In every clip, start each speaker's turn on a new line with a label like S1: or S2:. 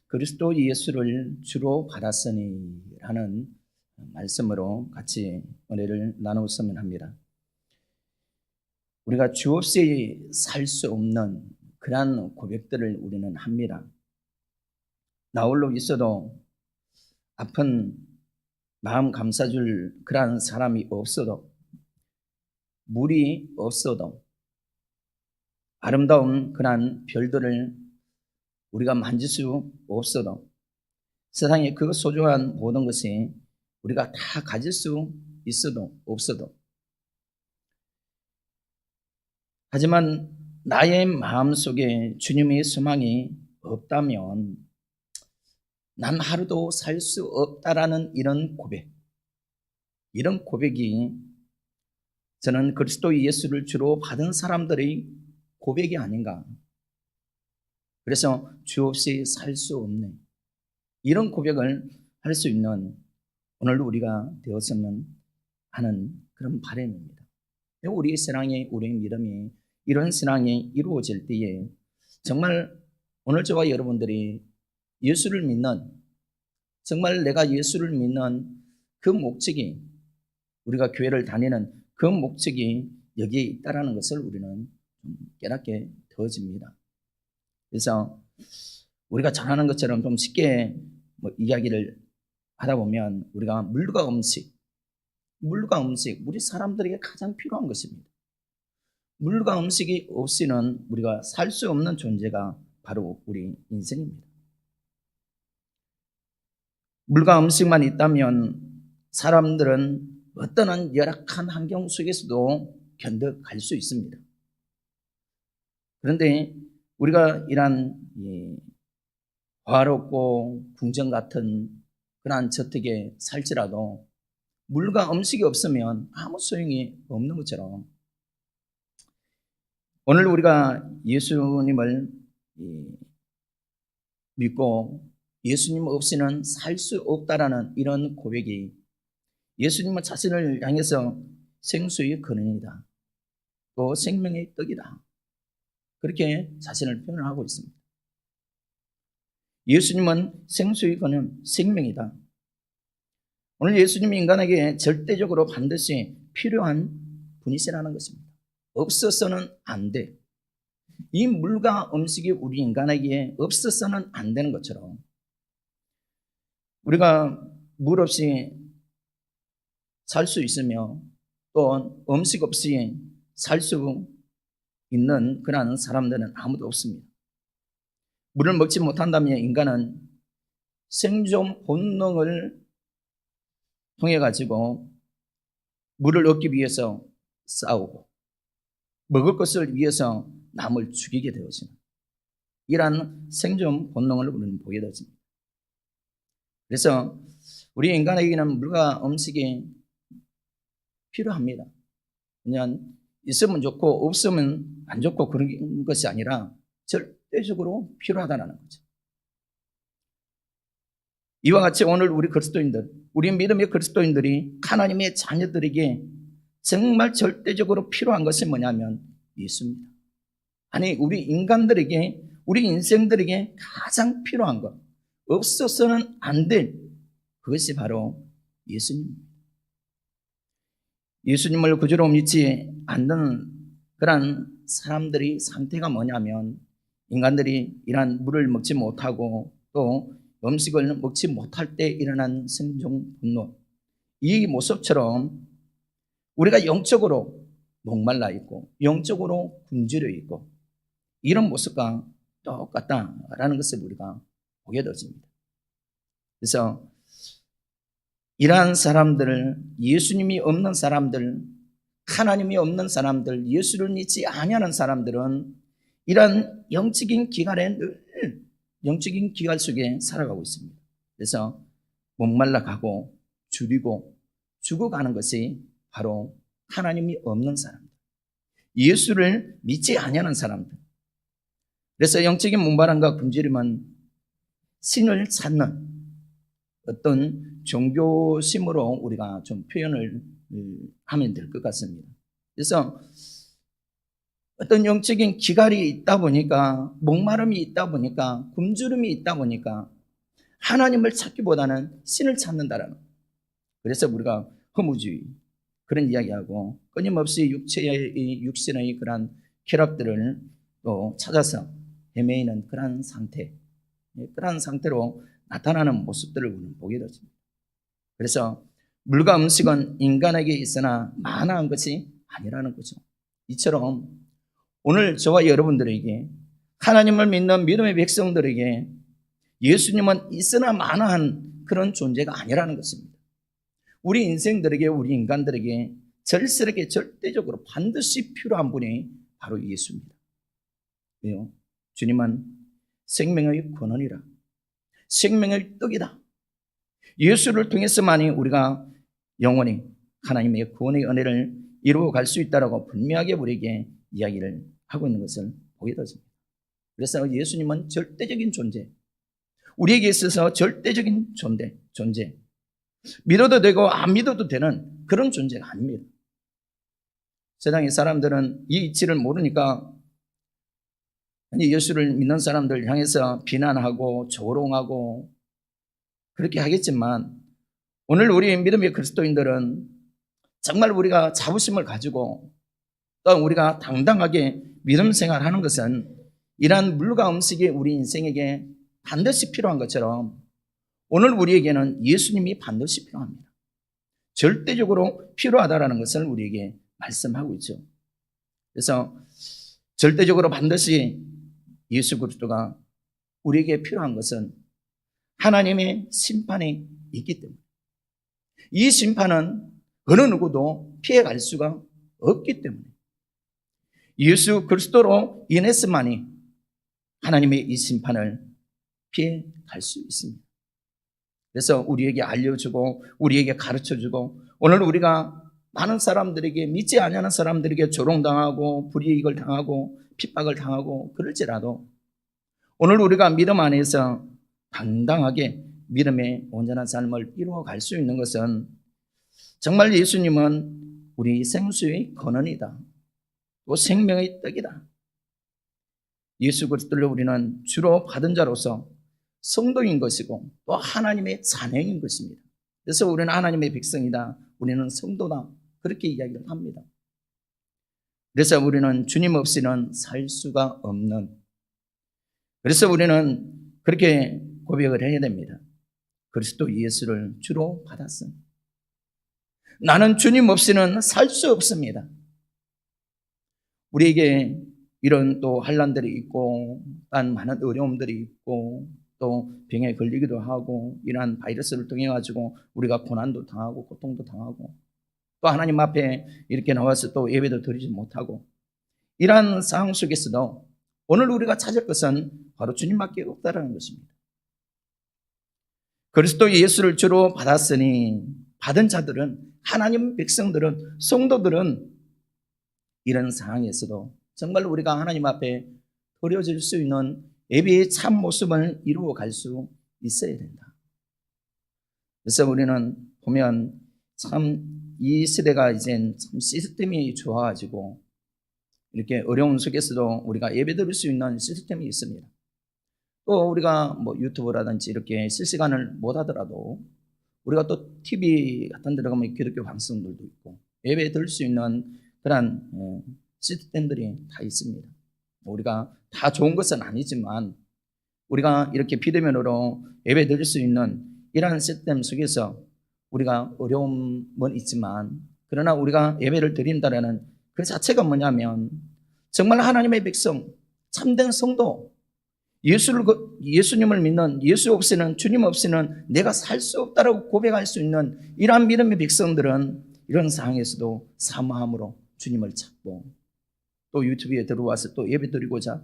S1: 그리스도 예수를 주로 받았으니 라는 말씀으로 같이 은혜를 나누었으면 합니다. 우리가 주 없이 살 수 없는 그러한 고백들을 우리는 합니다. 나 홀로 있어도 아픈 마음 감싸줄 그러한 사람이 없어도, 물이 없어도, 아름다운 그러한 별들을 우리가 만질 수 없어도, 세상에 그 소중한 모든 것이 우리가 다 가질 수 있어도 없어도, 하지만 나의 마음속에 주님의 소망이 없다면 난 하루도 살 수 없다라는 이런 고백이 저는 그리스도 예수를 주로 받은 사람들의 고백이 아닌가. 그래서 주 없이 살 수 없는 이런 고백을 할 수 있는 오늘 우리가 되었으면 하는 그런 바람입니다. 우리의 신앙이, 우리의 믿음이 이런 신앙이 이루어질 때에 정말 오늘 저와 여러분들이 예수를 믿는, 정말 내가 예수를 믿는 그 목적이, 우리가 교회를 다니는 그 목적이 여기에 있다는 것을 우리는 깨닫게 되어집니다. 그래서 우리가 전하는 것처럼 좀 쉽게 이야기를 하다 보면 우리가 물과 음식, 우리 사람들에게 가장 필요한 것입니다. 물과 음식이 없이는 우리가 살 수 없는 존재가 바로 우리 인생입니다. 물과 음식만 있다면 사람들은 어떠한 열악한 환경 속에서도 견뎌갈 수 있습니다. 그런데 우리가 이러한 화롭고 궁전 같은 그러한 저택에 살지라도 물과 음식이 없으면 아무 소용이 없는 것처럼 오늘 우리가 예수님을 믿고 예수님 없이는 살 수 없다라는 이런 고백이 예수님은 자신을 향해서 생수의 근원이다, 또 생명의 떡이다, 그렇게 자신을 표현하고 있습니다. 예수님은 생수의 근원, 생명이다. 오늘 예수님이 인간에게 절대적으로 반드시 필요한 분이시라는 것입니다. 없어서는 안 돼. 이 물과 음식이 우리 인간에게 없어서는 안 되는 것처럼 우리가 물 없이 살 수 있으며 또 음식 없이 살 수 있는 그런 사람들은 아무도 없습니다. 물을 먹지 못한다면 인간은 생존 본능을 통해 가지고 물을 얻기 위해서 싸우고 먹을 것을 위해서 남을 죽이게 되어지는 이러한 생존 본능을 우리는 보게 되어집니다. 그래서 우리 인간에게는 물과 음식이 필요합니다. 그냥 있으면 좋고 없으면 안 좋고 그런 것이 아니라 절대적으로 필요하다는 거죠. 이와 같이 오늘 우리 그리스도인들, 우리 믿음의 그리스도인들이 하나님의 자녀들에게 정말 절대적으로 필요한 것이 뭐냐면 예수입니다. 아니, 우리 인간들에게, 우리 인생들에게 가장 필요한 것, 없어서는 안 될 그것이 바로 예수님입니다. 예수님을 구주로 믿지 않는 그런 사람들의 상태가 뭐냐면 인간들이 이러한 물을 먹지 못하고 또 음식을 먹지 못할 때 일어난 생존 분노, 이 모습처럼 우리가 영적으로 목말라 있고 영적으로 굶주려 있고 이런 모습과 똑같다라는 것을 우리가 보게 되었습니다. 그래서 이러한 사람들을, 예수님이 없는 사람들, 하나님이 없는 사람들, 예수를 믿지 아니하는 사람들은 이러한 영적인 기갈에 늘 영적인 기갈 속에 살아가고 있습니다. 그래서 목말라 가고 줄이고 죽어가는 것이 바로 하나님이 없는 사람들, 예수를 믿지 아니하는 사람들. 그래서 영적인 문바람과 굶주림은 신을 찾는 어떤 종교심으로 우리가 좀 표현을 하면 될 것 같습니다. 그래서 어떤 영적인 기갈이 있다 보니까, 목마름이 있다 보니까, 굶주림이 있다 보니까 하나님을 찾기보다는 신을 찾는다라는. 그래서 우리가 허무주의 그런 이야기하고 끊임없이 육신의 그러한 쾌락들을 또 찾아서 헤매이는 그러한 상태, 그러한 상태로 나타나는 모습들을 우리는 보게 되습니다. 그래서 물과 음식은 인간에게 있으나 만화한 것이 아니라는 거죠. 이처럼 오늘 저와 여러분들에게, 하나님을 믿는 믿음의 백성들에게 예수님은 있으나 만화한 그런 존재가 아니라는 것입니다. 우리 인생들에게, 우리 인간들에게 절실하게 절대적으로 반드시 필요한 분이 바로 예수입니다. 왜요? 주님은 생명의 근원이라, 생명의 떡이다. 예수를 통해서만이 우리가 영원히 하나님의 구원의 은혜를 이루어갈 수 있다라고 분명하게 우리에게 이야기를 하고 있는 것을 보게 되습니다. 그래서 예수님은 절대적인 존재, 우리에게 있어서 절대적인 존재, 믿어도 되고 안 믿어도 되는 그런 존재가 아닙니다. 세상의 사람들은 이 이치를 모르니까 예수를 믿는 사람들 향해서 비난하고 조롱하고 그렇게 하겠지만, 오늘 우리 믿음의 그리스도인들은 정말 우리가 자부심을 가지고 또 우리가 당당하게 믿음 생활하는 것은 이러한 물과 음식이 우리 인생에게 반드시 필요한 것처럼 오늘 우리에게는 예수님이 반드시 필요합니다. 절대적으로 필요하다라는 것을 우리에게 말씀하고 있죠. 그래서 절대적으로 반드시 예수 그리스도가 우리에게 필요한 것은 하나님의 심판이 있기 때문에, 이 심판은 어느 누구도 피해갈 수가 없기 때문에 예수 그리스도로 인해서만이 하나님의 이 심판을 피해갈 수 있습니다. 그래서 우리에게 알려주고 우리에게 가르쳐주고, 오늘 우리가 많은 사람들에게, 믿지 아니하는 사람들에게 조롱당하고 불이익을 당하고 핍박을 당하고 그럴지라도 오늘 우리가 믿음 안에서 당당하게 믿음의 온전한 삶을 이루어갈 수 있는 것은 정말 예수님은 우리 생수의 근원이다, 또 생명의 떡이다. 예수 그리스도를 우리는 주로 받은 자로서 성도인 것이고 또 하나님의 자녀인 것입니다. 그래서 우리는 하나님의 백성이다, 우리는 성도다, 그렇게 이야기를 합니다. 그래서 우리는 주님 없이는 살 수가 없는, 그래서 우리는 그렇게 고백을 해야 됩니다. 그리스도 예수를 주로 받았습니다. 나는 주님 없이는 살 수 없습니다. 우리에게 이런 또 환난들이 있고 딴 많은 어려움들이 있고 또 병에 걸리기도 하고, 이러한 바이러스를 통해 가지고 우리가 고난도 당하고 고통도 당하고 또 하나님 앞에 이렇게 나와서 또 예배도 드리지 못하고, 이러한 상황 속에서도 오늘 우리가 찾을 것은 바로 주님밖에 없다라는 것입니다. 그리스도 예수를 주로 받았으니, 받은 자들은, 하나님 백성들은, 성도들은 이런 상황에서도 정말 우리가 하나님 앞에 드려질 수 있는 예배의 참 모습을 이루어 갈 수 있어야 된다. 그래서 우리는 보면 참 이 시대가 이제 참 시스템이 좋아가지고 이렇게 어려운 속에서도 우리가 예배 드릴 수 있는 시스템이 있습니다. 또 우리가 뭐 유튜브라든지 이렇게 실시간을 못 하더라도 우리가 또 TV 같은 데 들어가면 기독교 방송들도 있고 예배 드릴 수 있는 그런 시스템들이 다 있습니다. 우리가 다 좋은 것은 아니지만 우리가 이렇게 비대면으로 예배 드릴 수 있는 이러한 시스템 속에서 우리가 어려움은 있지만, 그러나 우리가 예배를 드린다는 그 자체가 뭐냐면 정말 하나님의 백성, 참된 성도, 예수님을 믿는, 예수 없이는, 주님 없이는 내가 살 수 없다라고 고백할 수 있는 이러한 믿음의 백성들은 이런 상황에서도 사모함으로 주님을 찾고 또 유튜브에 들어와서 또 예배 드리고자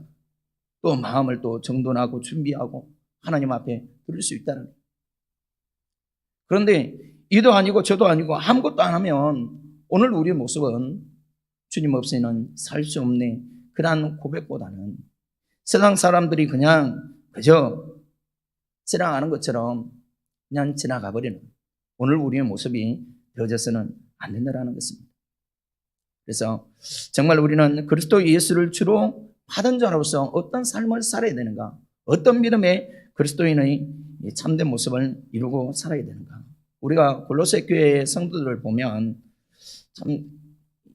S1: 또 마음을 또 정돈하고 준비하고 하나님 앞에 드릴 수 있다는 거예요. 그런데 이도 아니고 저도 아니고 아무것도 안 하면 오늘 우리의 모습은 주님 없이는 살 수 없네, 그러한 고백보다는 세상 사람들이 그저 지나가는 것처럼 그냥 지나가 버리는 오늘 우리의 모습이 되어져서는 안 된다는 것입니다. 그래서 정말 우리는 그리스도 예수를 주로 받은 자로서 어떤 삶을 살아야 되는가, 어떤 믿음의 그리스도인의 이 참된 모습을 이루고 살아야 되는가? 우리가 골로새 교회 성도들을 보면 참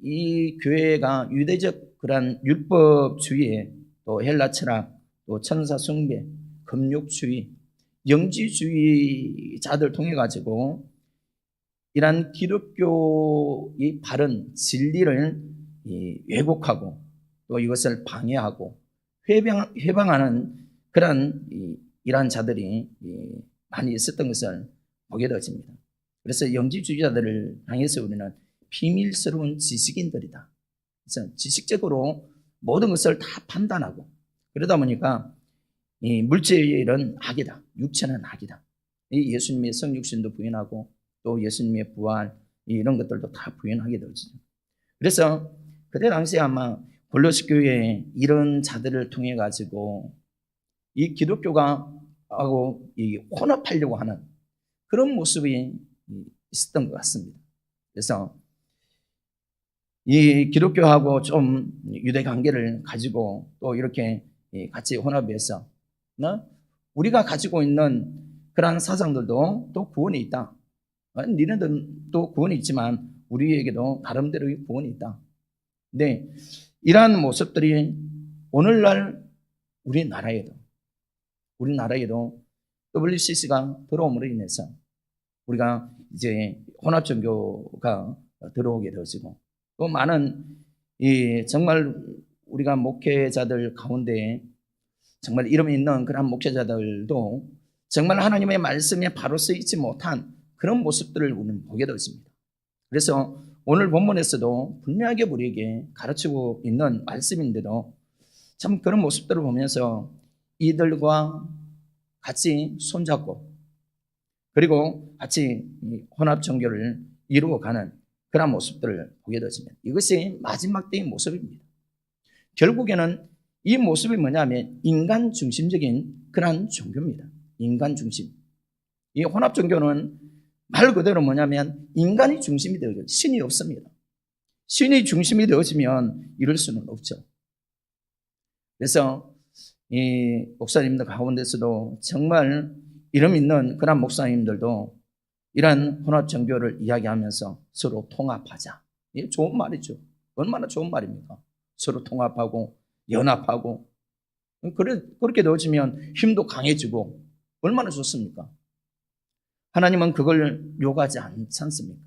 S1: 이 교회가 유대적 그런 율법주의에 또 헬라 철학, 또 천사 숭배, 금욕주의, 영지주의자들 통해 가지고 이러한 기독교의 바른 진리를 왜곡하고 또 이것을 방해하고 회방하는 그런 이러한 자들이 많이 있었던 것을 보게 되어집니다. 그래서 영지주의자들을 향해서 우리는 비밀스러운 지식인들이다. 그래서 지식적으로 모든 것을 다 판단하고 그러다 보니까 이 물질은 악이다. 육체는 악이다. 이 예수님의 성육신도 부인하고 또 예수님의 부활 이런 것들도 다 부인하게 되죠. 그래서 그때 당시에 아마 골로새 교회에 이런 자들을 통해 가지고 이 기독교가 하고 이 혼합하려고 하는 그런 모습이 있었던 것 같습니다. 그래서 이 기독교하고 좀 유대 관계를 가지고 또 이렇게 같이 혼합해서 우리가 가지고 있는 그러한 사상들도 또 구원이 있다. 니네들도 구원이 있지만 우리에게도 나름대로의 구원이 있다. 근데 이러한 모습들이 오늘날 우리나라에도 WCC가 들어옴으로 인해서 우리가 이제 혼합종교가 들어오게 되어지고 또 많은 정말 우리가 목회자들 가운데 정말 이름 있는 그런 목회자들도 정말 하나님의 말씀에 바로 쓰이지 못한 그런 모습들을 우리는 보게 되었습니다. 그래서 오늘 본문에서도 분명하게 우리에게 가르치고 있는 말씀인데도 참 그런 모습들을 보면서 이들과 같이 손잡고 그리고 같이 혼합 종교를 이루어 가는 그런 모습들을 보게 되었습니다. 이것이 마지막 때의 모습입니다. 결국에는 이 모습이 뭐냐면 인간 중심적인 그런 종교입니다. 인간 중심. 이 혼합 종교는 말 그대로 뭐냐면 인간이 중심이 되어져 신이 없습니다. 신이 중심이 되어지면 이럴 수는 없죠. 그래서 이 목사님들 가운데서도 정말 이름 있는 그런 목사님들도 이런 혼합 종교를 이야기하면서 서로 통합하자. 이게 좋은 말이죠. 얼마나 좋은 말입니까? 서로 통합하고 연합하고 그렇게 되어지면 힘도 강해지고 얼마나 좋습니까? 하나님은 그걸 요구하지 않지 않습니까?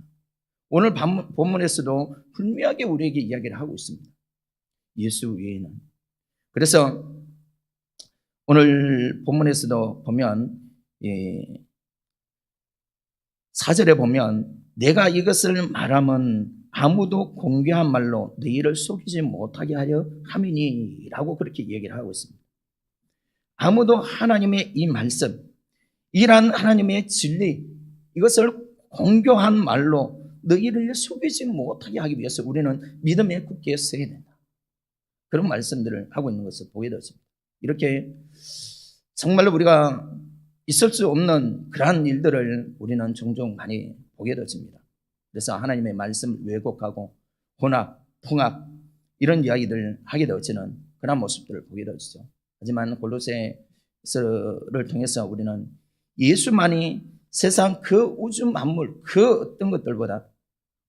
S1: 오늘 본문에서도 분명하게 우리에게 이야기를 하고 있습니다. 예수 외에는. 그래서 오늘 본문에서도 보면 4절에 보면 내가 이것을 말하면 아무도 공개한 말로 너희를 속이지 못하게 하려 함이니 라고 그렇게 얘기를 하고 있습니다. 아무도 하나님의 이 말씀, 이란 하나님의 진리, 이것을 공교한 말로 너희를 속이지 못하게 하기 위해서 우리는 믿음에 굳게 서야 된다. 그런 말씀들을 하고 있는 것을 보게 되었습니다. 이렇게 정말로 우리가 있을 수 없는 그러한 일들을 우리는 종종 많이 보게 되었습니다. 그래서 하나님의 말씀을 왜곡하고 혼합, 통합 이런 이야기들을 하게 되어지는 그런 모습들을 보게 되었죠. 하지만 골로새서를 통해서 우리는 예수만이 세상 그 우주 만물 그 어떤 것들보다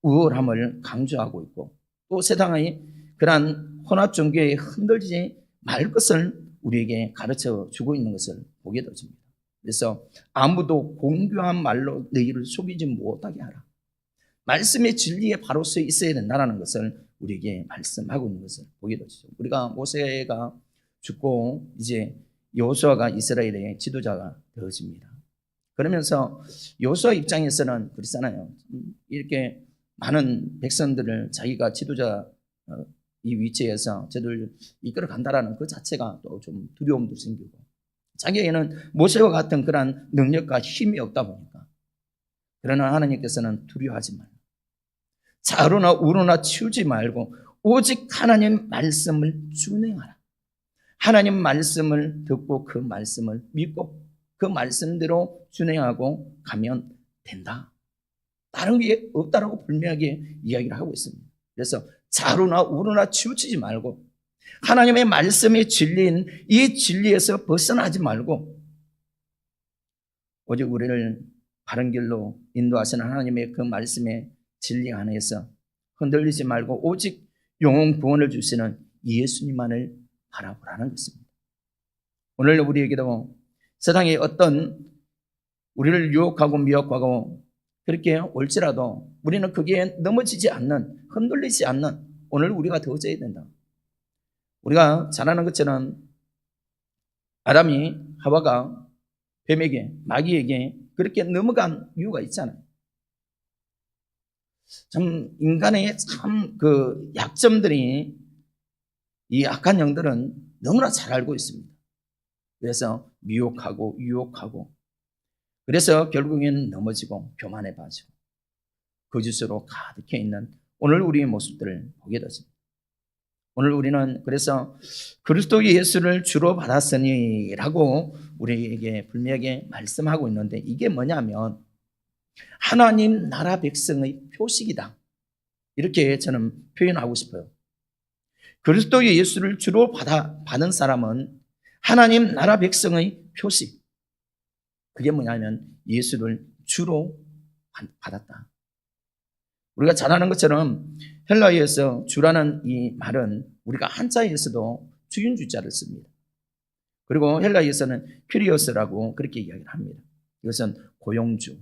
S1: 우월함을 강조하고 있고 또 세상의 그러한 혼합 종교에 흔들리지 말 것을 우리에게 가르쳐 주고 있는 것을 보게 되었습니다. 그래서 아무도 공교한 말로 너희를 속이지 못하게 하라. 말씀의 진리에 바로 서 있어야 된다는 것을 우리에게 말씀하고 있는 것을 보게 되죠. 우리가 모세가 죽고 이제 여호수아가 이스라엘의 지도자가 되어집니다. 그러면서 여호수아 입장에서는 그렇잖아요. 이렇게 많은 백성들을 자기가 지도자 이 위치에서 저들 이끌어 간다라는 그 자체가 또 좀 두려움도 생기고 자기에게는 모세와 같은 그런 능력과 힘이 없다 보니까 그러나 하나님께서는 두려워하지 말고 좌로나 우로나 치우지 말고 오직 하나님 말씀을 준행하라. 하나님 말씀을 듣고 그 말씀을 믿고 그 말씀대로 준행하고 가면 된다. 다른 게 없다라고 분명하게 이야기를 하고 있습니다. 그래서 좌로나 우로나 치우치지 말고 하나님의 말씀의 진리인 이 진리에서 벗어나지 말고 오직 우리를 바른 길로 인도하시는 하나님의 그 말씀의 진리 안에서 흔들리지 말고 오직 영혼 구원을 주시는 예수님만을 바라보라는 것입니다. 오늘 우리에게도 세상에 어떤 우리를 유혹하고 미혹하고 그렇게 올지라도 우리는 거기에 넘어지지 않는, 흔들리지 않는 오늘 우리가 되어져야 된다. 우리가 잘 아는 것처럼 아담이 하와가 뱀에게, 마귀에게 그렇게 넘어간 이유가 있잖아요. 참 인간의 참 그 약점들이, 이 악한 영들은 너무나 잘 알고 있습니다. 그래서 미혹하고 유혹하고, 그래서 결국에는 넘어지고 교만에 빠지고 거짓으로 가득해 있는 오늘 우리의 모습들을 보게 되십니다. 오늘 우리는 그래서 그리스도 예수를 주로 받았으니 라고 우리에게 분명하게 말씀하고 있는데, 이게 뭐냐면 하나님 나라 백성의 표식이다, 이렇게 저는 표현하고 싶어요. 그리스도 예수를 주로 받은 사람은 하나님 나라 백성의 표식, 그게 뭐냐면 예수를 주로 받았다. 우리가 잘 아는 것처럼 헬라어에서 주라는 이 말은 우리가 한자에서도 주인주자를 씁니다. 그리고 헬라어에서는 큐리오스라고 그렇게 이야기를 합니다. 이것은 고용주,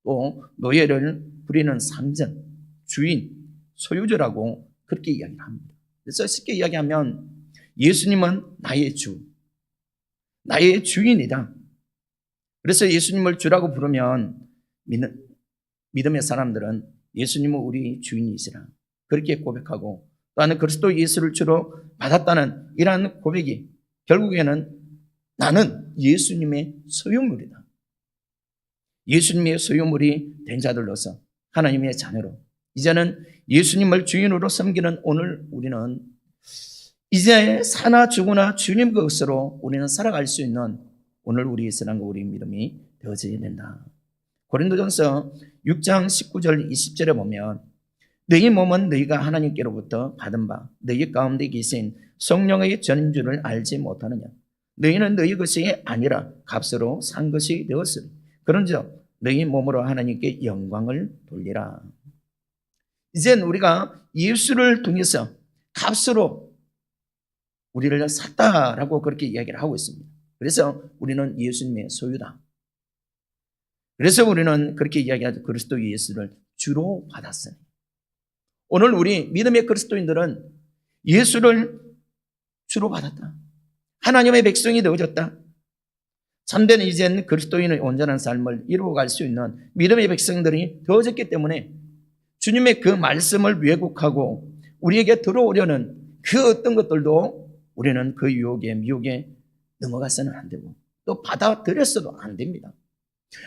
S1: 또 노예를 부리는 상전, 주인, 소유주라고 그렇게 이야기를 합니다. 그래서 쉽게 이야기하면 예수님은 나의 주, 나의 주인이다. 그래서 예수님을 주라고 부르면 믿음의 사람들은 예수님은 우리 주인이시라 그렇게 고백하고, 또한 그리스도 예수를 주로 받았다는 이러한 고백이 결국에는 나는 예수님의 소유물이다, 예수님의 소유물이 된 자들로서 하나님의 자녀로 이제는 예수님을 주인으로 섬기는 오늘 우리는 이제 사나 죽으나 주님 것으로 우리는 살아갈 수 있는 오늘 우리의 신앙과 우리의 믿음이 되어져야 된다. 고린도전서 6장 19절 20절에 보면 너희 몸은 너희가 하나님께로부터 받은 바 너희 가운데 계신 성령의 전인 줄을 알지 못하느냐. 너희는 너희 것이 아니라 값으로 산 것이 되었으니 그런즉 너희 몸으로 하나님께 영광을 돌리라. 이젠 우리가 예수를 통해서 값으로 우리를 샀다라고 그렇게 이야기를 하고 있습니다. 그래서 우리는 예수님의 소유다. 그래서 우리는 그렇게 이야기하죠. 그리스도 예수를 주로 받았으니. 오늘 우리 믿음의 그리스도인들은 예수를 주로 받았다. 하나님의 백성이 되어졌다. 참된 이제는 그리스도인의 온전한 삶을 이루어갈 수 있는 믿음의 백성들이 되어졌기 때문에 주님의 그 말씀을 왜곡하고 우리에게 들어오려는 그 어떤 것들도 우리는 그 유혹에 미혹에 넘어가서는 안 되고 또 받아들였어도 안 됩니다.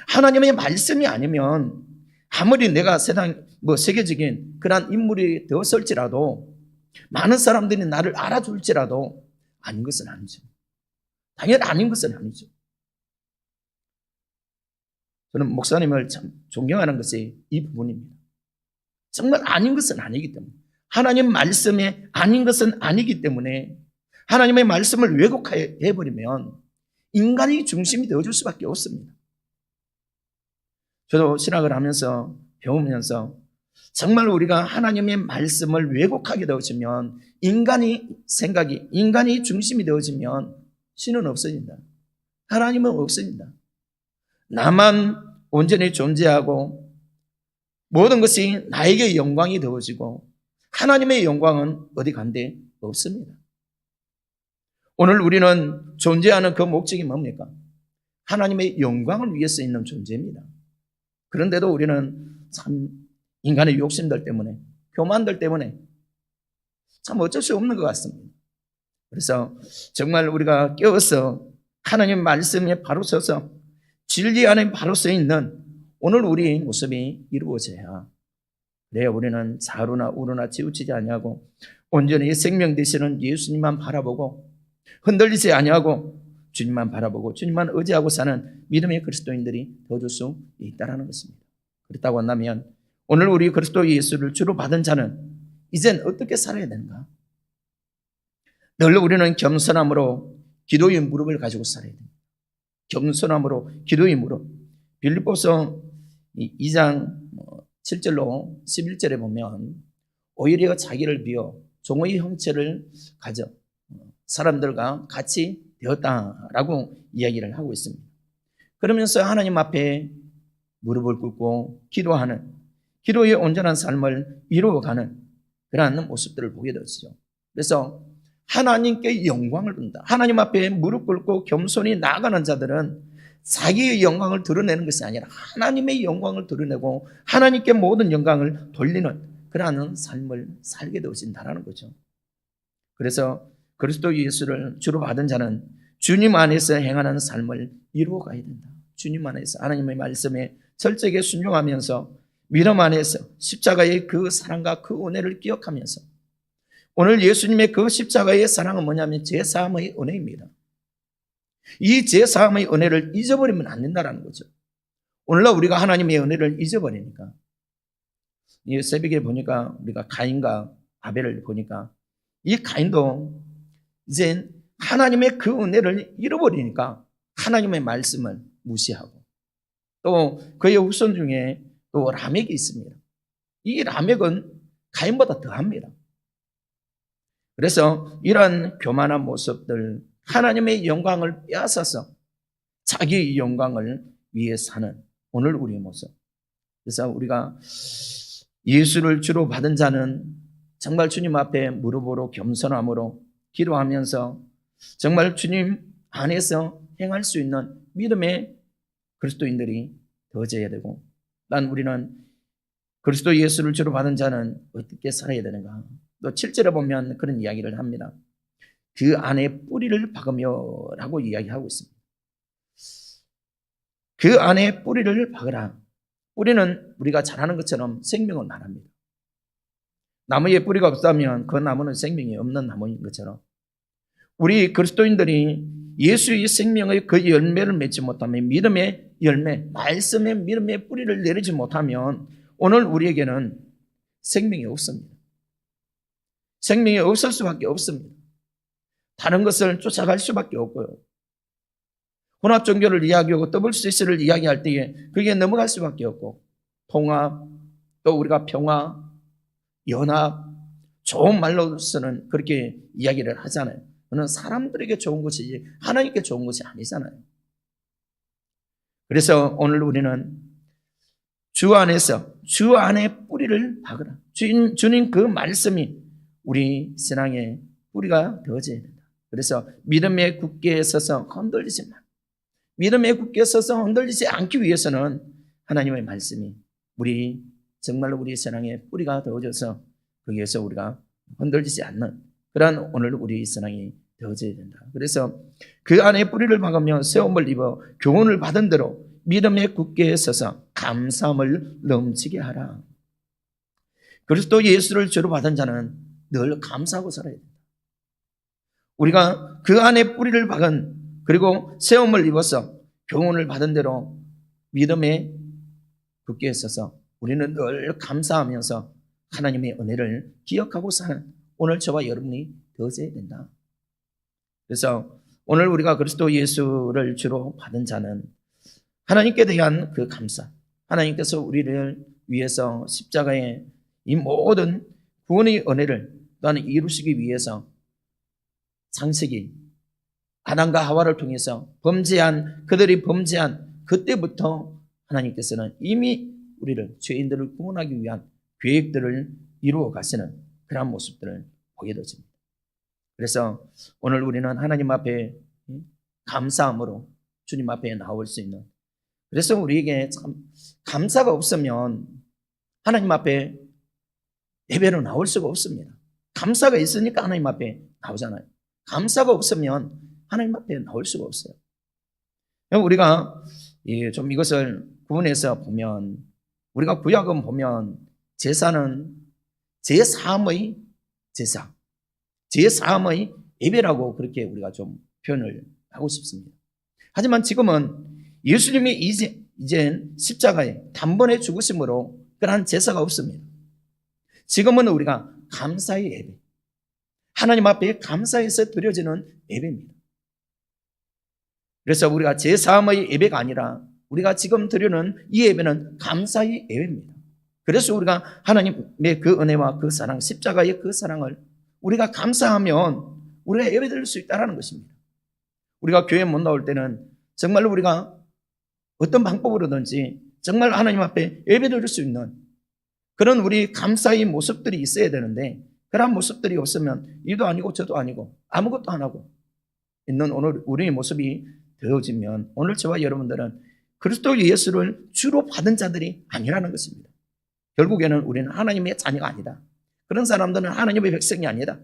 S1: 하나님의 말씀이 아니면 아무리 내가 세계적인 그런 인물이 되었을지라도, 많은 사람들이 나를 알아줄지라도 아닌 것은 아니죠. 당연히 아닌 것은 아니죠. 저는 목사님을 참 존경하는 것이 이 부분입니다. 정말 아닌 것은 아니기 때문에, 하나님 말씀에 아닌 것은 아니기 때문에 하나님의 말씀을 왜곡해버리면 인간이 중심이 되어줄 수밖에 없습니다. 저도 신학을 하면서 배우면서 정말 우리가 하나님의 말씀을 왜곡하게 되어지면, 인간이 생각이, 인간이 중심이 되어지면 신은 없어진다. 하나님은 없어진다. 나만 온전히 존재하고 모든 것이 나에게 영광이 되어지고 하나님의 영광은 어디 간데 없습니다. 오늘 우리는 존재하는 그 목적이 뭡니까? 하나님의 영광을 위해서 있는 존재입니다. 그런데도 우리는 참 인간의 욕심들 때문에, 교만들 때문에 참 어쩔 수 없는 것 같습니다. 그래서 정말 우리가 깨어서 하나님 말씀에 바로 서서 진리 안에 바로 서 있는 오늘 우리의 모습이 이루어져야, 그래야 우리는 좌우나 우로나 치우치지 아니하고 온전히 생명 되시는 예수님만 바라보고 흔들리지 아니하고 주님만 바라보고 주님만 의지하고 사는 믿음의 그리스도인들이 되어줄 수 있다는 것입니다. 그렇다고 한다면 오늘 우리 그리스도 예수를 주로 받은 자는 이젠 어떻게 살아야 되는가? 늘 우리는 겸손함으로 기도의 무릎을 가지고 살아야 됩니다. 겸손함으로 기도의 무릎. 빌립보서 2장 7절로 11절에 보면 오히려 자기를 비워 종의 형체를 가져 사람들과 같이 되었다라고 이야기를 하고 있습니다. 그러면서 하나님 앞에 무릎을 꿇고 기도하는, 기도의 온전한 삶을 이루어가는 그러한 모습들을 보게 되었죠. 그래서 하나님께 영광을 든다. 하나님 앞에 무릎 꿇고 겸손히 나아가는 자들은 자기의 영광을 드러내는 것이 아니라 하나님의 영광을 드러내고 하나님께 모든 영광을 돌리는 그러한 삶을 살게 되어진다는 거죠. 그래서 그리스도 예수를 주로 받은 자는 주님 안에서 행하는 삶을 이루어가야 된다. 주님 안에서 하나님의 말씀에 철저하게 순종하면서 믿음 안에서 십자가의 그 사랑과 그 은혜를 기억하면서, 오늘 예수님의 그 십자가의 사랑은 뭐냐면 죄사함의 은혜입니다. 이 죄사함의 은혜를 잊어버리면 안 된다는 거죠. 오늘날 우리가 하나님의 은혜를 잊어버리니까, 이 새벽에 보니까 우리가 가인과 아벨을 보니까 이 가인도 이제 하나님의 그 은혜를 잃어버리니까 하나님의 말씀을 무시하고, 또 그의 후손 중에 또 라멕이 있습니다. 이 라멕은 가인보다 더합니다. 그래서 이러한 교만한 모습들, 하나님의 영광을 빼앗아서 자기의 영광을 위해 사는 오늘 우리의 모습. 그래서 우리가 예수를 주로 받은 자는 정말 주님 앞에 무릎으로 겸손함으로 기도하면서 정말 주님 안에서 행할 수 있는 믿음의 그리스도인들이 되어져야 되고, 우리는 그리스도 예수를 주로 받은 자는 어떻게 살아야 되는가. 또 7절에 보면 그런 이야기를 합니다. 그 안에 뿌리를 박으며 라고 이야기하고 있습니다. 그 안에 뿌리를 박으라. 뿌리는 우리가 잘 아는 것처럼 생명을 말합니다. 나무에 뿌리가 없다면 그 나무는 생명이 없는 나무인 것처럼, 우리 그리스도인들이 예수의 생명의 그 열매를 맺지 못하면, 믿음의 열매, 말씀의 믿음의 뿌리를 내리지 못하면 오늘 우리에게는 생명이 없습니다. 생명이 없을 수밖에 없습니다. 다른 것을 쫓아갈 수밖에 없고요. 혼합종교를 이야기하고 WCC를 이야기할 때에 그게 넘어갈 수밖에 없고, 통합, 또 우리가 평화, 연합, 좋은 말로서는 그렇게 이야기를 하잖아요. 그는 사람들에게 좋은 것이지 하나님께 좋은 것이 아니잖아요. 그래서 오늘 우리는 주 안에서 주 안에 뿌리를 박으라. 주님 그 말씀이 우리 신앙의 뿌리가 되어져야 된다. 그래서 믿음에 굳게 서서 흔들리지 마. 믿음에 굳게 서서 흔들리지 않기 위해서는 하나님의 말씀이 정말로 우리 신앙의 뿌리가 되어져서 거기에서 우리가 흔들리지 않는 그러한 오늘 우리 신앙이 되어져야 된다. 그래서 그 안에 뿌리를 박으며 세움을 입어 교훈을 받은 대로 믿음에 굳게 서서 감사함을 넘치게 하라. 그리스도 예수를 주로 받은 자는 늘 감사하고 살아야 된다. 우리가 그 안에 뿌리를 박은, 그리고 세움을 입어서 교훈을 받은 대로 믿음에 굳게 서서 우리는 늘 감사하면서 하나님의 은혜를 기억하고 사는 오늘 저와 여러분이 되어져야 된다. 그래서 오늘 우리가 그리스도 예수를 주로 받은 자는 하나님께 대한 그 감사, 하나님께서 우리를 위해서 십자가에 이 모든 구원의 은혜를 또한 이루시기 위해서 창세기 아담과 하와를 통해서 그들이 범죄한 그때부터 하나님께서는 이미 우리를, 죄인들을 구원하기 위한 계획들을 이루어 가시는 그런 모습들을 보게 되었습니다. 그래서 오늘 우리는 하나님 앞에 감사함으로 주님 앞에 나올 수 있는, 그래서 우리에게 참 감사가 없으면 하나님 앞에 예배로 나올 수가 없습니다. 감사가 있으니까 하나님 앞에 나오잖아요. 감사가 없으면 하나님 앞에 나올 수가 없어요. 우리가 좀 이것을 구분해서 보면, 우리가 구약은 보면 제사는 제3의 제사, 제3의 예배라고 그렇게 우리가 좀 표현을 하고 싶습니다. 하지만 지금은 예수님이 이제 십자가에 단번에 죽으심으로 그러한 제사가 없습니다. 지금은 우리가 감사의 예배, 하나님 앞에 감사해서 드려지는 예배입니다. 그래서 우리가 제3의 예배가 아니라 우리가 지금 드리는 이 예배는 감사의 예배입니다. 그래서 우리가 하나님의 그 은혜와 그 사랑, 십자가의 그 사랑을 우리가 감사하면 우리가 예배 드릴 수 있다는 것입니다. 우리가 교회 못 나올 때는 정말 우리가 어떤 방법으로든지 정말 하나님 앞에 예배 드릴 수 있는 그런 우리 감사의 모습들이 있어야 되는데, 그런 모습들이 없으면 이도 아니고 저도 아니고 아무것도 안 하고 있는 오늘 우리의 모습이 되어지면 오늘 저와 여러분들은 그리스도 예수를 주로 받은 자들이 아니라는 것입니다. 결국에는 우리는 하나님의 자녀가 아니다. 그런 사람들은 하나님의 백성이 아니다.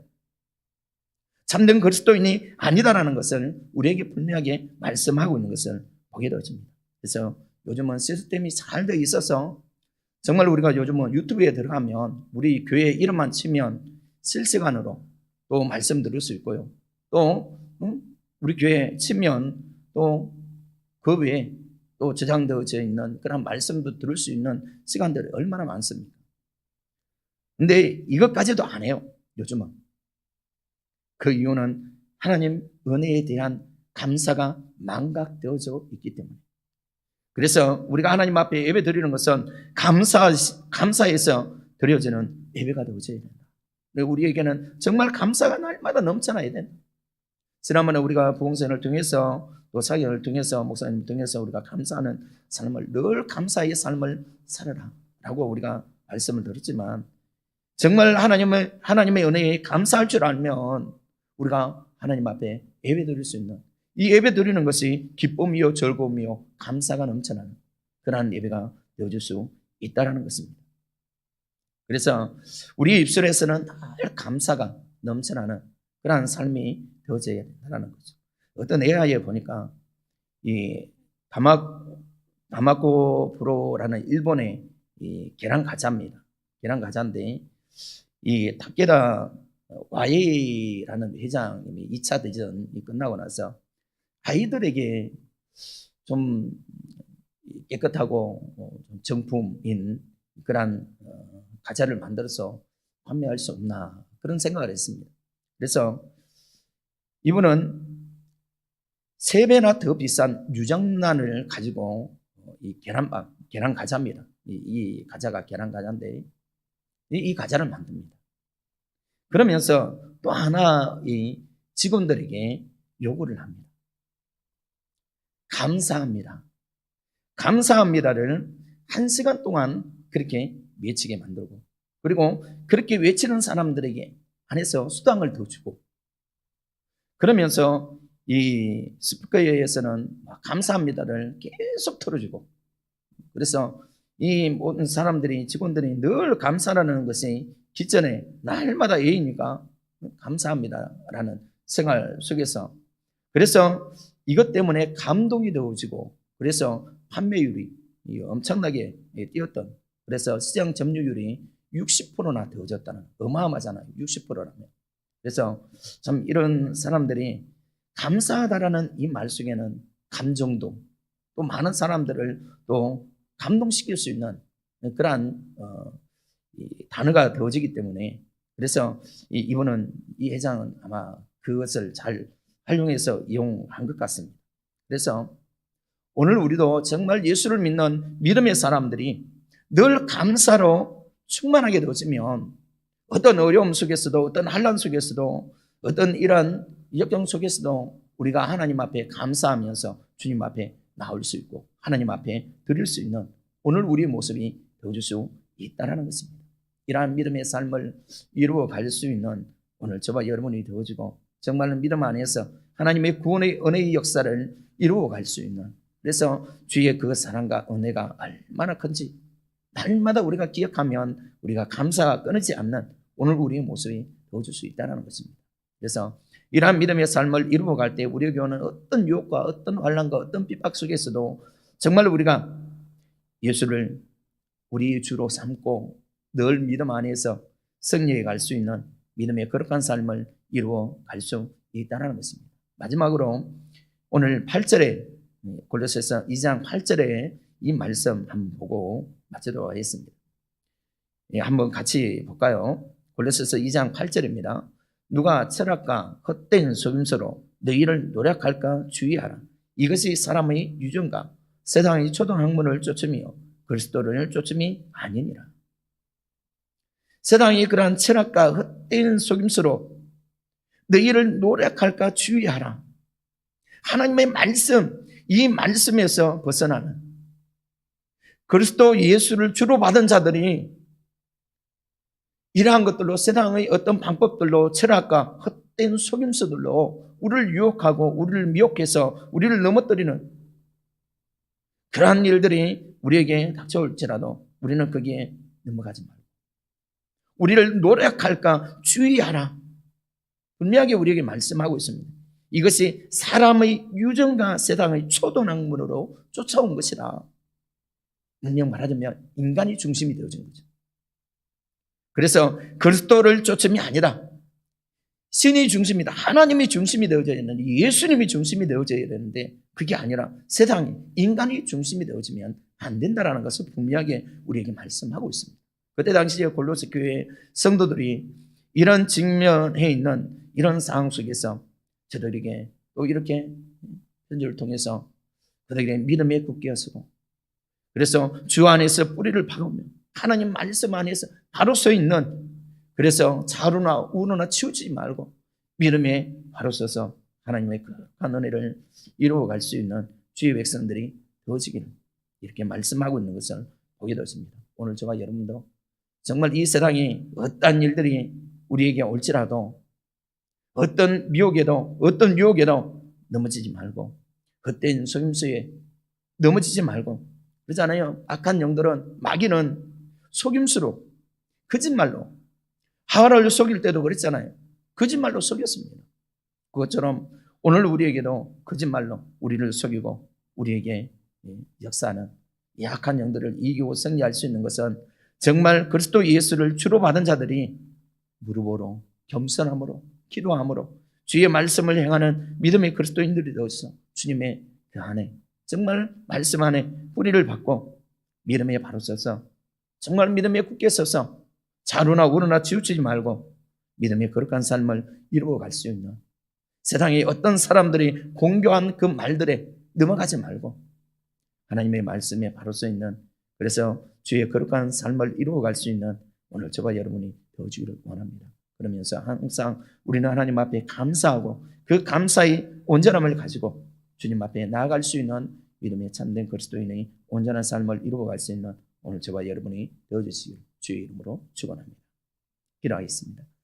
S1: 참된 그리스도인이 아니다라는 것을 우리에게 분명하게 말씀하고 있는 것을 보게 되어집니다. 그래서 요즘은 시스템이 잘 되어 있어서 정말 우리가 요즘은 유튜브에 들어가면 우리 교회 이름만 치면 실시간으로 또 말씀 들을 수 있고요. 또 우리 교회 치면 또 그 외에 또 저장되어져 있는 그런 말씀도 들을 수 있는 시간들이 얼마나 많습니까? 근데 이것까지도 안 해요, 요즘은. 그 이유는 하나님 은혜에 대한 감사가 망각되어져 있기 때문에. 그래서 우리가 하나님 앞에 예배 드리는 것은 감사해서 드려지는 예배가 되어져야 된다. 우리에게는 정말 감사가 날마다 넘쳐나야 된다. 지난번에 우리가 부흥선을 통해서 또 사역을 통해서 목사님을 통해서 우리가 감사하는 삶을, 늘 감사의 삶을 살아라 라고 우리가 말씀을 드렸지만, 정말 하나님의 은혜에 감사할 줄 알면 우리가 하나님 앞에 예배 드릴 수 있는, 이 예배 드리는 것이 기쁨이요 즐거움이요 감사가 넘쳐나는 그러한 예배가 되어질 수 있다는 것입니다. 그래서 우리 입술에서는 늘 감사가 넘쳐나는 그러한 삶이 되어져야 된다는 거죠. 어떤 AI에 보니까 이 다마고 브로라는 일본의 이 계란 과자입니다. 계란 과자인데 이 타케다 와이라는 회장님이 2차 대전이 끝나고 나서 아이들에게 좀 깨끗하고 정품인 그런 과자를 만들어서 판매할 수 없나 그런 생각을 했습니다. 그래서 이분은 3배나 더 비싼 유정란을 가지고 이 계란 과자입니다. 이 과자가 계란 과자인데 이 과자를 만듭니다. 그러면서 또 하나 이 직원들에게 요구를 합니다. 감사합니다. 감사합니다를 1시간 동안 그렇게 외치게 만들고, 그리고 그렇게 외치는 사람들에게 안에서 수당을 더 주고, 그러면서 이 스피커에서는 감사합니다를 계속 틀어주고, 그래서 이 모든 사람들이, 직원들이 늘 감사라는 것이 기존에 날마다 예의니까 감사합니다라는 생활 속에서, 그래서 이것 때문에 감동이 되어지고, 그래서 판매율이 엄청나게 뛰었던, 그래서 시장 점유율이 60%나 되어졌다는, 어마어마하잖아요. 60%라면. 그래서 참 이런 사람들이 감사하다라는 이 말 속에는 감정도, 또 많은 사람들을 또 감동시킬 수 있는 그러한 단어가 되어지기 때문에, 그래서 이분은, 이 회장은 아마 그것을 잘 활용해서 이용한 것 같습니다. 그래서 오늘 우리도 정말 예수를 믿는 믿음의 사람들이 늘 감사로 충만하게 되어지면 어떤 어려움 속에서도, 어떤 환난 속에서도, 어떤 이런 역경 속에서도 우리가 하나님 앞에 감사하면서 주님 앞에 나올 수 있고 하나님 앞에 드릴 수 있는 오늘 우리의 모습이 되어줄 수 있다는 것입니다. 이러한 믿음의 삶을 이루어 갈 수 있는 오늘 저와 여러분이 되어지고, 정말 믿음 안에서 하나님의 구원의 은혜의 역사를 이루어 갈 수 있는, 그래서 주의 그 사랑과 은혜가 얼마나 큰지 날마다 우리가 기억하면 우리가 감사가 끊이지 않는 오늘 우리의 모습이 되어줄 수 있다는 것입니다. 그래서 이러한 믿음의 삶을 이루어 갈 때 우리 교회는 어떤 유혹과 어떤 환난과 어떤 핍박 속에서도 정말 우리가 예수를 우리 주로 삼고 늘 믿음 안에서 승리해 갈 수 있는 믿음의 거룩한 삶을 이루어 갈 수 있다는 것입니다. 마지막으로 오늘 8절에, 골로새서 2장 8절에 이 말씀 한번 보고 마치도록 하겠습니다. 한번 같이 볼까요? 골로새서 2장 8절입니다. 누가 철학과 헛된 속임수로 너희를 노력할까 주의하라. 이것이 사람의 유전과 세상의 초등학문을 쫓으며 그리스도를 쫓음이 아니니라. 세상이 그러한 철학과 헛된 속임수로 너희를 노력할까 주의하라. 하나님의 말씀, 이 말씀에서 벗어나는 그리스도 예수를 주로 받은 자들이 이러한 것들로 세상의 어떤 방법들로 철학과 헛된 속임수들로 우리를 유혹하고 우리를 미혹해서 우리를 넘어뜨리는 그러한 일들이 우리에게 닥쳐올지라도 우리는 거기에 넘어가지 말고 우리를 노력할까 주의하라. 분명하게 우리에게 말씀하고 있습니다. 이것이 사람의 유전과 세상의 초동학문으로 쫓아온 것이다. 분명 말하자면 인간이 중심이 되어진 거죠. 그래서 그리스도를 쫓음이 아니라 신이 중심이다. 하나님이 중심이 되어져야 되는데 예수님이 중심이 되어져야 되는데 그게 아니라 세상이 인간이 중심이 되어지면 안 된다라는 것을 분명하게 우리에게 말씀하고 있습니다. 그때 당시에 골로새 교회 성도들이 이런 직면해 있는 이런 상황 속에서 저들에게 또 이렇게 편지를 통해서 그들에게 믿음에 굳게 하시고 그래서 주 안에서 뿌리를 박으며 하나님 말씀 안에서 바로 서 있는 그래서 좌우나 우로나 치우치지 말고 믿음에 바로 서서 하나님의 거룩한 은혜를 이루어갈 수 있는 주의 백성들이 되어지기를 이렇게 말씀하고 있는 것을 보게 되었습니다. 오늘 저와 여러분도 정말 이 세상에 어떠한 일들이 우리에게 올지라도 어떤 미혹에도 어떤 유혹에도 넘어지지 말고 헛된 속임수에 넘어지지 말고 그러잖아요. 악한 영들은 마귀는 속임수로 거짓말로 하와를 속일 때도 그랬잖아요. 거짓말로 속였습니다. 그것처럼 오늘 우리에게도 거짓말로 우리를 속이고 우리에게 역사하는 이 악한 영들을 이기고 승리할 수 있는 것은 정말 그리스도 예수를 주로 받은 자들이 무릎으로 겸손함으로 기도함으로 주의 말씀을 행하는 믿음의 그리스도인들이 되어서 주님의 그 안에 정말 말씀 안에 뿌리를 받고 믿음에 바로 서서 정말 믿음에 굳게 서서 좌로나 우로나 치우치지 말고 믿음의 거룩한 삶을 이루어갈 수 있는 세상에 어떤 사람들이 공교한 그 말들에 넘어가지 말고 하나님의 말씀에 바로 서 있는 그래서 주의 거룩한 삶을 이루어갈 수 있는 오늘 저와 여러분이 되어주기를 원합니다. 그러면서 항상 우리는 하나님 앞에 감사하고 그 감사의 온전함을 가지고 주님 앞에 나아갈 수 있는 믿음의 참된 그리스도인의 온전한 삶을 이루어갈 수 있는 오늘 저와 여러분이 되어주시길 주의 이름으로 축원합니다. 기도하겠습니다.